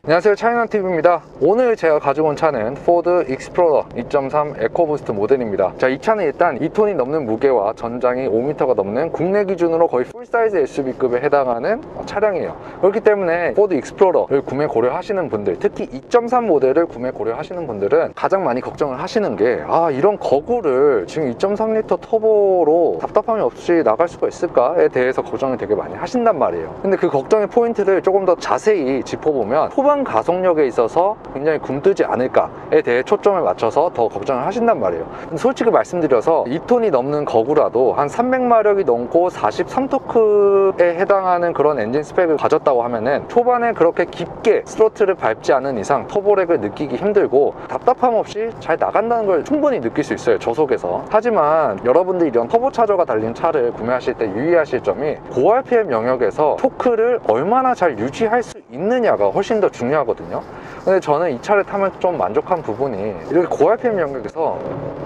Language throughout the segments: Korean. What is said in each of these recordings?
안녕하세요, 차이나TV입니다. 오늘 제가 가지고 온 차는 포드 익스플로러 2.3 에코부스트 모델입니다. 자, 이 차는 일단 2톤이 넘는 무게와 전장이 5m가 넘는 국내 기준으로 거의 풀사이즈 SUV급에 해당하는 차량이에요. 그렇기 때문에 포드 익스플로러를 구매 고려하시는 분들, 특히 2.3 모델을 구매 고려하시는 분들은 가장 많이 걱정을 하시는 게 이런 거구를 지금 2.3L 터보로 답답함이 없이 나갈 수가 있을까에 대해서 걱정을 되게 많이 하신단 말이에요. 근데 그 걱정의 포인트를 조금 더 자세히 짚어보면 후반 가속력에 있어서 굉장히 굼뜨지 않을까에 대해 초점을 맞춰서 더 걱정을 하신단 말이에요. 근데 솔직히 말씀드려서 2톤이 넘는 거구라도 한 300마력이 넘고 43토크에 해당하는 그런 엔진 스펙을 가졌다고 하면은 초반에 그렇게 깊게 스로틀을 밟지 않은 이상 터보렉을 느끼기 힘들고 답답함 없이 잘 나간다는 걸 충분히 느낄 수 있어요, 저속에서. 하지만 여러분들이 이런 터보차저가 달린 차를 구매하실 때 유의하실 점이 고RPM 영역에서 토크를 얼마나 잘 유지할 수 있느냐가 훨씬 더 중요하거든요. 근데 저는 이 차를 타면 좀 만족한 부분이 이렇게 고RPM 영역에서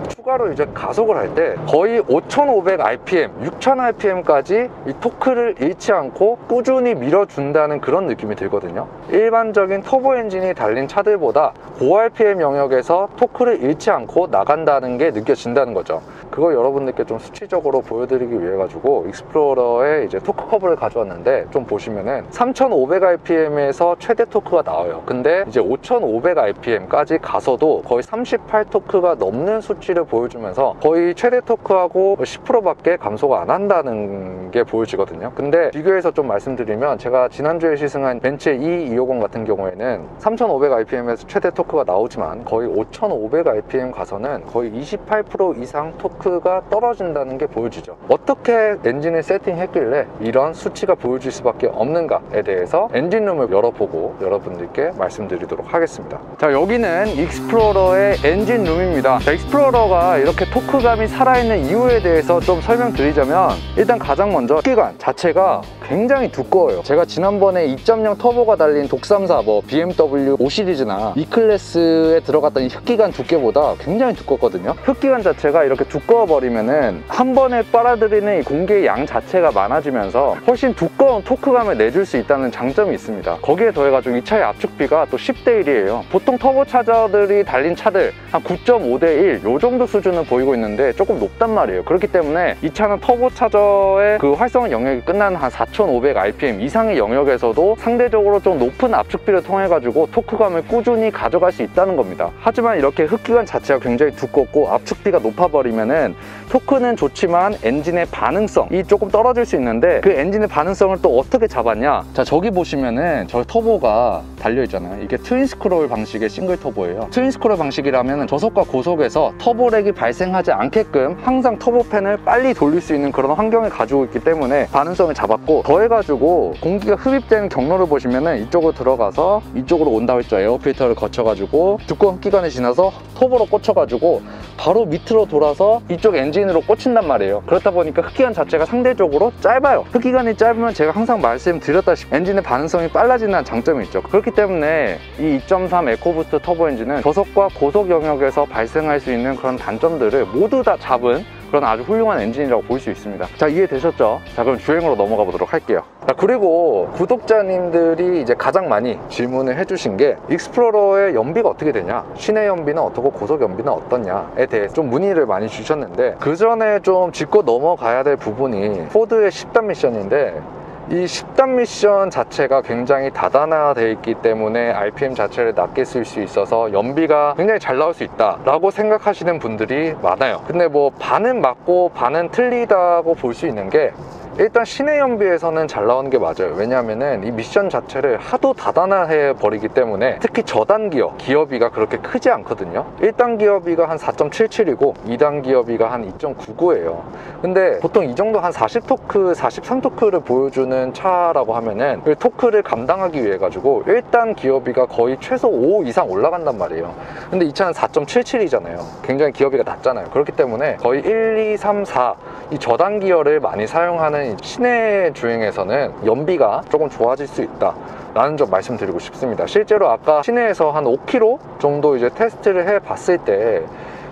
추가로 이제 가속을 할 때 거의 5500rpm, 6000rpm까지 이 토크를 잃지 않고 꾸준히 밀어준다는 그런 느낌이 들거든요. 일반적인 터보 엔진이 달린 차들보다 고RPM 영역에서 토크를 잃지 않고 나간다는 게 느껴진다는 거죠. 그거 여러분들께 좀 수치적으로 보여드리기 위해 가지고 익스플로러의 이제 토크 커브를 가져왔는데, 좀 보시면은 3500rpm에서 최대 토크가 나와요. 근데 이제 5500rpm까지 가서도 거의 38토크가 넘는 수치를 보여주면서 거의 최대 토크하고 10%밖에 감소가 안 한다는 게 보여지거든요. 근데 비교해서 좀 말씀드리면, 제가 지난주에 시승한 벤츠의 E250 같은 경우에는 3500rpm에서 최대 토크가 나오지만 거의 5500rpm 가서는 거의 28% 이상 토크가 떨어진다는 게 보여지죠. 어떻게 엔진을 세팅했길래 이런 수치가 보여질 수밖에 없는가에 대해서 엔진룸을 열어보고 여러분들께 말씀드리도록 하겠습니다. 자, 여기는 익스플로러의 엔진룸입니다. 자, 익스플로러가 이렇게 토크감이 살아있는 이유에 대해서 좀 설명드리자면, 일단 가장 먼저 흡기관 자체가 굉장히 두꺼워요. 제가 지난번에 2.0 터보가 달린 독삼사, BMW 5 시리즈나 E클래스에 들어갔던 이 흡기관 두께보다 굉장히 두껍거든요. 흡기관 자체가 이렇게 두꺼워 버리면은 한 번에 빨아들이는 이 공기의 양 자체가 많아지면서 훨씬 두꺼운 토크감을 내줄 수 있다는 장점이 있습니다. 거기에 더해가지고 이 차의 압축비가 또 10대 1이에요. 보통 터보차저들이 달린 차들 한 9.5대 1 요 정도 수준을 보이고 있는데 조금 높단 말이에요. 그렇기 때문에 이 차는 터보차저의 그 활성화 영역이 끝나는 한 4500rpm 이상의 영역에서도 상대적으로 좀 높은 압축비를 통해 가지고 토크감을 꾸준히 가져갈 수 있다는 겁니다. 하지만 이렇게 흡기관 자체가 굉장히 두껍고 압축비가 높아버리면은 토크는 좋지만 엔진의 반응성이 조금 떨어질 수 있는데, 그 엔진의 반응성을 또 어떻게 잡았냐, 자, 저기 보시면은 저 터보가 달려있잖아요. 이게 트윈스크롤 방식의 싱글 터보예요. 트윈스크롤 방식이라면 저속과 고속에서 터보렉이 발생하지 않게끔 항상 터보팬을 빨리 돌릴 수 있는 그런 환경을 가지고 있기 때문에 반응성을 잡았고, 더해가지고 공기가 흡입되는 경로를 보시면은 이쪽으로 들어가서 이쪽으로 온다고 했죠. 에어필터를 거쳐가지고 두꺼운 흡기관을 지나서 터보로 꽂혀가지고 바로 밑으로 돌아서 이쪽 엔진으로 꽂힌단 말이에요. 그렇다 보니까 흡기관 자체가 상대적으로 짧아요. 흡기관이 짧으면 제가 항상 말씀드렸다시피 엔진의 반응성이 빨라진다는 장점이 있죠. 그렇기 때문에 이 2.3 에코부스트 터보 엔진은 저속과 고속 영역에서 발생할 수 있는 그런 단점들을 모두 다 잡은 그런 아주 훌륭한 엔진이라고 볼 수 있습니다. 자, 이해되셨죠? 자, 그럼 주행으로 넘어가 보도록 할게요. 자, 그리고 구독자님들이 이제 가장 많이 질문을 해주신 게 익스플로러의 연비가 어떻게 되냐, 시내 연비는 어떻고 고속 연비는 어떠냐에 대해 좀 문의를 많이 주셨는데, 그 전에 좀 짚고 넘어가야 될 부분이 포드의 10단 미션인데, 이 10단 미션 자체가 굉장히 다단화되어 있기 때문에 RPM 자체를 낮게 쓸 수 있어서 연비가 굉장히 잘 나올 수 있다 라고 생각하시는 분들이 많아요. 근데 반은 맞고 반은 틀리다고 볼 수 있는 게, 일단 시내 연비에서는 잘 나오는 게 맞아요. 왜냐하면은 이 미션 자체를 하도 다단화해 버리기 때문에, 특히 저단 기어, 기어비가 그렇게 크지 않거든요. 1단 기어비가 한 4.77이고 2단 기어비가 한 2.99예요. 근데 보통 이 정도 한 40토크, 43토크를 보여주는 차라고 하면은 그 토크를 감당하기 위해 가지고 1단 기어비가 거의 최소 5 이상 올라간단 말이에요. 근데 이 차는 4.77이잖아요. 굉장히 기어비가 낮잖아요. 그렇기 때문에 거의 1, 2, 3, 4 이 저단 기어를 많이 사용하는 시내 주행에서는 연비가 조금 좋아질 수 있다 라는 점 말씀드리고 싶습니다. 실제로 아까 시내에서 한 5km 정도 이제 테스트를 해 봤을 때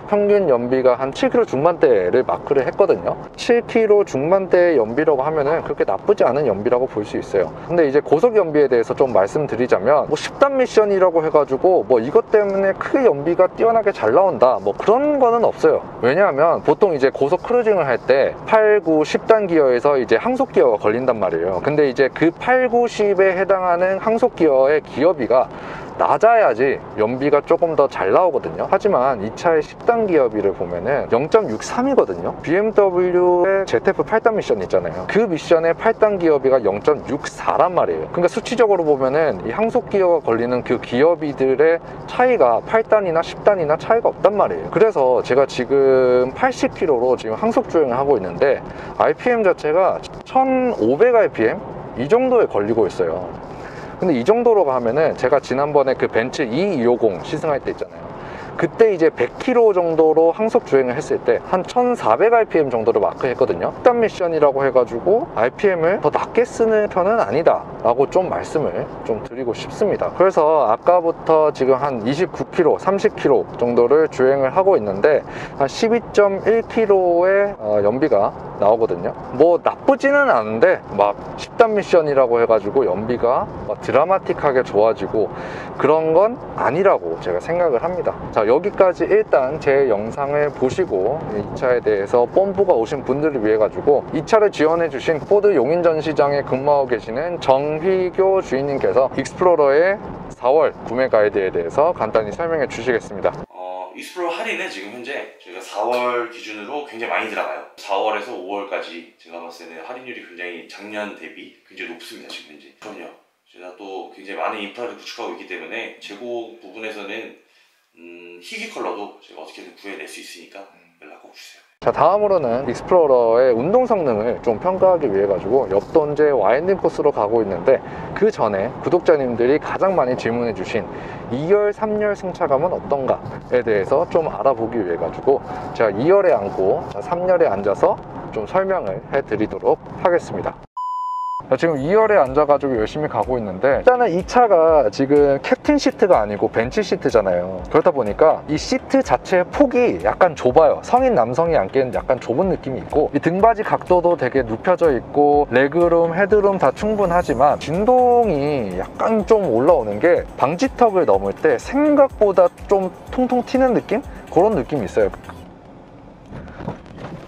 평균 연비가 한 7km 중반대를 마크를 했거든요. 7km 중반대의 연비라고 하면은 그렇게 나쁘지 않은 연비라고 볼 수 있어요. 근데 이제 고속 연비에 대해서 좀 말씀드리자면, 뭐 10단 미션이라고 해가지고 뭐 이것 때문에 크게 연비가 뛰어나게 잘 나온다, 뭐 그런 거는 없어요. 왜냐하면 보통 이제 고속 크루징을 할 때 8, 9, 10단 기어에서 이제 항속 기어가 걸린단 말이에요. 근데 이제 그 8, 9, 10에 해당하는 항속 기어의 기어비가 낮아야지 연비가 조금 더 잘 나오거든요. 하지만 이 차의 10단 기어비를 보면은 0.63이거든요. BMW의 ZF 8단 미션 있잖아요. 그 미션의 8단 기어비가 0.64란 말이에요. 그러니까 수치적으로 보면은 이 항속 기어가 걸리는 그 기어비들의 차이가 8단이나 10단이나 차이가 없단 말이에요. 그래서 제가 지금 80km로 지금 항속 주행을 하고 있는데 RPM 자체가 1500rpm 이 정도에 걸리고 있어요. 근데 이 정도로 가면은 제가 지난번에 그 벤츠 E250 시승할 때 있잖아요. 그때 이제 100km 정도로 항속 주행을 했을 때 한 1400rpm 정도를 마크했거든요. 10단 미션이라고 해가지고 RPM을 더 낮게 쓰는 편은 아니다 라고 좀 말씀을 좀 드리고 싶습니다. 그래서 아까부터 지금 한 29km, 30km 정도를 주행을 하고 있는데 한 12.1km의 연비가 나오거든요. 뭐 나쁘지는 않은데 막 10단 미션이라고 해가지고 연비가 막 드라마틱하게 좋아지고 그런 건 아니라고 제가 생각을 합니다. 자, 여기까지 일단 제 영상을 보시고 이 차에 대해서 뽐뿌가 오신 분들을 위해 가지고 이 차를 지원해 주신 포드 용인 전시장에 근무하고 계시는 정휘교 주인님께서 익스플로러의 4월 구매 가이드에 대해서 간단히 설명해 주시겠습니다. 익스플로러 할인은 지금 현재 저희가 4월 기준으로 굉장히 많이 들어가요. 4월에서 5월까지 제가 봤을 때는 할인율이 굉장히 작년 대비 굉장히 높습니다. 지금 현재. 그럼요. 제가 또 굉장히 많은 인프라를 구축하고 있기 때문에 재고 부분에서는 희귀 컬러도 제가 어떻게든 구해낼 수 있으니까 연락 꼭 주세요. 자, 다음으로는 익스플로러의 운동 성능을 좀 평가하기 위해 가지고 옆돈제 와인딩 코스로 가고 있는데, 그 전에 구독자님들이 가장 많이 질문해 주신 2열, 3열 승차감은 어떤가에 대해서 좀 알아보기 위해 가지고 제가 2열에 앉고 3열에 앉아서 좀 설명을 해 드리도록 하겠습니다. 지금 2열에 앉아가지고 열심히 가고 있는데, 일단은 이 차가 지금 캡틴 시트가 아니고 벤치 시트잖아요. 그렇다 보니까 이 시트 자체의 폭이 약간 좁아요. 성인 남성이 앉기에는 약간 좁은 느낌이 있고, 이 등받이 각도도 되게 눕혀져 있고 레그룸, 헤드룸 다 충분하지만 진동이 약간 좀 올라오는 게 방지턱을 넘을 때 생각보다 좀 통통 튀는 느낌? 그런 느낌이 있어요.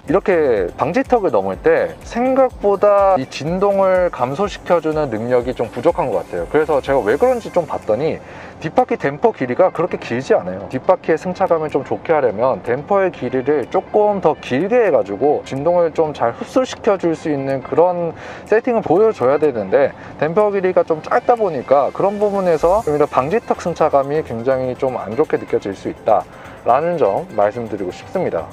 이렇게 방지턱을 넘을 때 생각보다 이 진동을 감소시켜주는 능력이 좀 부족한 것 같아요. 그래서 제가 왜 그런지 좀 봤더니 뒷바퀴 댐퍼 길이가 그렇게 길지 않아요. 뒷바퀴의 승차감을 좀 좋게 하려면 댐퍼의 길이를 조금 더 길게 해가지고 진동을 좀 잘 흡수시켜 줄 수 있는 그런 세팅을 보여줘야 되는데, 댐퍼 길이가 좀 짧다 보니까 그런 부분에서 좀 이런 방지턱 승차감이 굉장히 좀 안 좋게 느껴질 수 있다 라는 점 말씀드리고 싶습니다.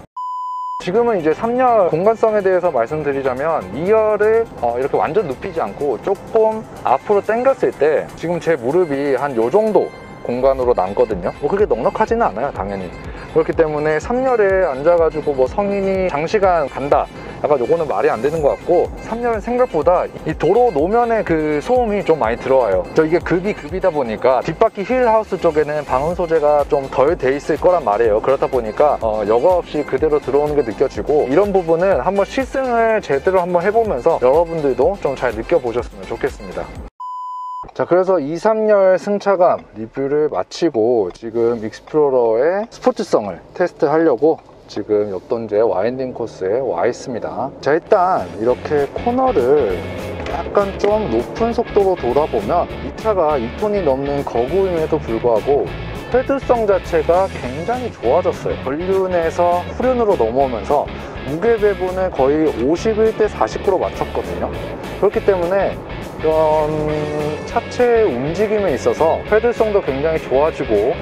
지금은 이제 3열 공간성에 대해서 말씀드리자면, 2열을 이렇게 완전 눕히지 않고 조금 앞으로 당겼을 때 지금 제 무릎이 한 요 정도 공간으로 남거든요. 뭐 그렇게 넉넉하지는 않아요, 당연히. 그렇기 때문에 3열에 앉아가지고 뭐 성인이 장시간 간다, 약간 요거는 말이 안 되는 것 같고, 3열은 생각보다 이 도로 노면에 그 소음이 좀 많이 들어와요. 이게 급이다 보니까 뒷바퀴 휠하우스 쪽에는 방음 소재가 좀 덜 돼 있을 거란 말이에요. 그렇다 보니까 여과 없이 그대로 들어오는 게 느껴지고, 이런 부분은 한번 시승을 제대로 한번 해보면서 여러분들도 좀 잘 느껴보셨으면 좋겠습니다. 자, 그래서 2, 3열 승차감 리뷰를 마치고 지금 익스플로러의 스포츠성을 테스트하려고 지금 옆돈제 와인딩 코스에 와 있습니다. 자, 일단 이렇게 코너를 약간 좀 높은 속도로 돌아보면 이 차가 2톤이 넘는 거구임에도 불구하고 헤드성 자체가 굉장히 좋아졌어요. 전륜에서 후륜으로 넘어오면서 무게 배분을 거의 51대 49로 맞췄거든요. 그렇기 때문에 이런 차체의 움직임에 있어서 헤드성도 굉장히 좋아지고,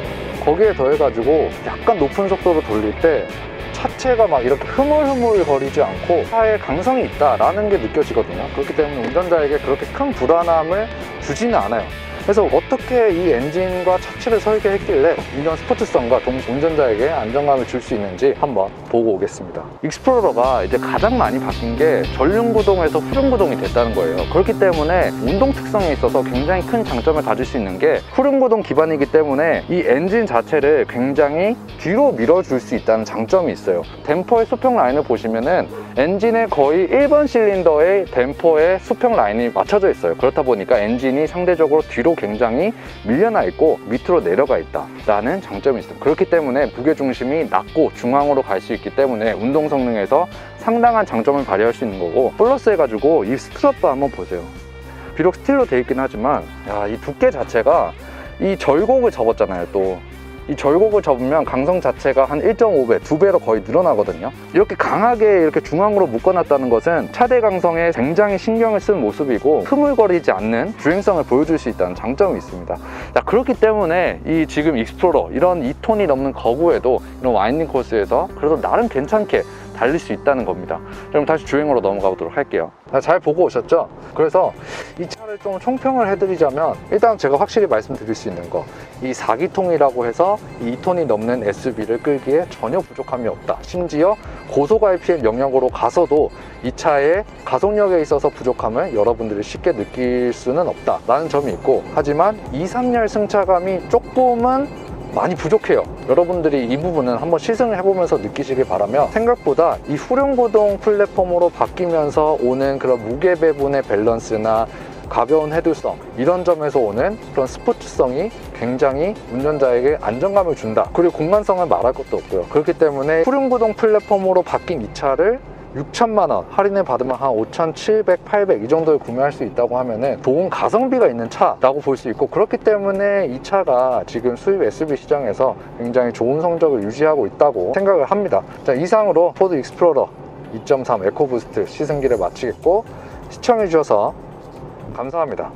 거기에 더해가지고 약간 높은 속도로 돌릴 때 차체가 막 이렇게 흐물흐물 거리지 않고 차에 강성이 있다라는 게 느껴지거든요. 그렇기 때문에 운전자에게 그렇게 큰 불안함을 주지는 않아요. 그래서 어떻게 이 엔진과 차체를 설계했길래 이런 스포츠성과 동시에 운전자에게 안정감을 줄 수 있는지 한번 보고 오겠습니다. 익스플로러가 이제 가장 많이 바뀐 게 전륜구동에서 후륜구동이 됐다는 거예요. 그렇기 때문에 운동 특성에 있어서 굉장히 큰 장점을 가질 수 있는 게 후륜구동 기반이기 때문에 이 엔진 자체를 굉장히 뒤로 밀어줄 수 있다는 장점이 있어요. 댐퍼의 수평 라인을 보시면은 엔진의 거의 1번 실린더의 댐퍼의 수평 라인이 맞춰져 있어요. 그렇다 보니까 엔진이 상대적으로 뒤로 굉장히 밀려나 있고 밑으로 내려가 있다 라는 장점이 있어요. 그렇기 때문에 무게중심이 낮고 중앙으로 갈 수 있기 때문에 운동 성능에서 상당한 장점을 발휘할 수 있는 거고, 플러스 해가지고 이 스트랩바 한번 보세요. 비록 스틸로 돼 있긴 하지만 이 두께 자체가 이 절곡을 접었잖아요. 또 이 절곡을 접으면 강성 자체가 한 1.5배, 2배로 거의 늘어나거든요. 이렇게 강하게 이렇게 중앙으로 묶어놨다는 것은 차대 강성에 굉장히 신경을 쓴 모습이고 흐물거리지 않는 주행성을 보여줄 수 있다는 장점이 있습니다. 자, 그렇기 때문에 이 지금 익스플로러 이런 2톤이 넘는 거구에도 이런 와인딩 코스에서 그래도 나름 괜찮게 달릴 수 있다는 겁니다. 그럼 다시 주행으로 넘어가 보도록 할게요. 잘 보고 오셨죠? 그래서 이 차를 좀 총평을 해드리자면, 일단 제가 확실히 말씀드릴 수 있는 거, 이 4기통이라고 해서 2톤이 넘는 SUV를 끌기에 전혀 부족함이 없다. 심지어 고속 RPM 영역으로 가서도 이 차의 가속력에 있어서 부족함을 여러분들이 쉽게 느낄 수는 없다 라는 점이 있고, 하지만 2, 3열 승차감이 조금은 많이 부족해요. 여러분들이 이 부분은 한번 시승을 해보면서 느끼시길 바라며, 생각보다 이 후륜구동 플랫폼으로 바뀌면서 오는 그런 무게 배분의 밸런스나 가벼운 헤드성, 이런 점에서 오는 그런 스포츠성이 굉장히 운전자에게 안정감을 준다. 그리고 공간성은 말할 것도 없고요. 그렇기 때문에 후륜구동 플랫폼으로 바뀐 이 차를 6천만 원 할인을 받으면 한 5,700, 800 이 정도에 구매할 수 있다고 하면은 좋은 가성비가 있는 차라고 볼 수 있고, 그렇기 때문에 이 차가 지금 수입 SUV 시장에서 굉장히 좋은 성적을 유지하고 있다고 생각을 합니다. 자, 이상으로 포드 익스플로러 2.3 에코부스트 시승기를 마치겠고, 시청해 주셔서 감사합니다.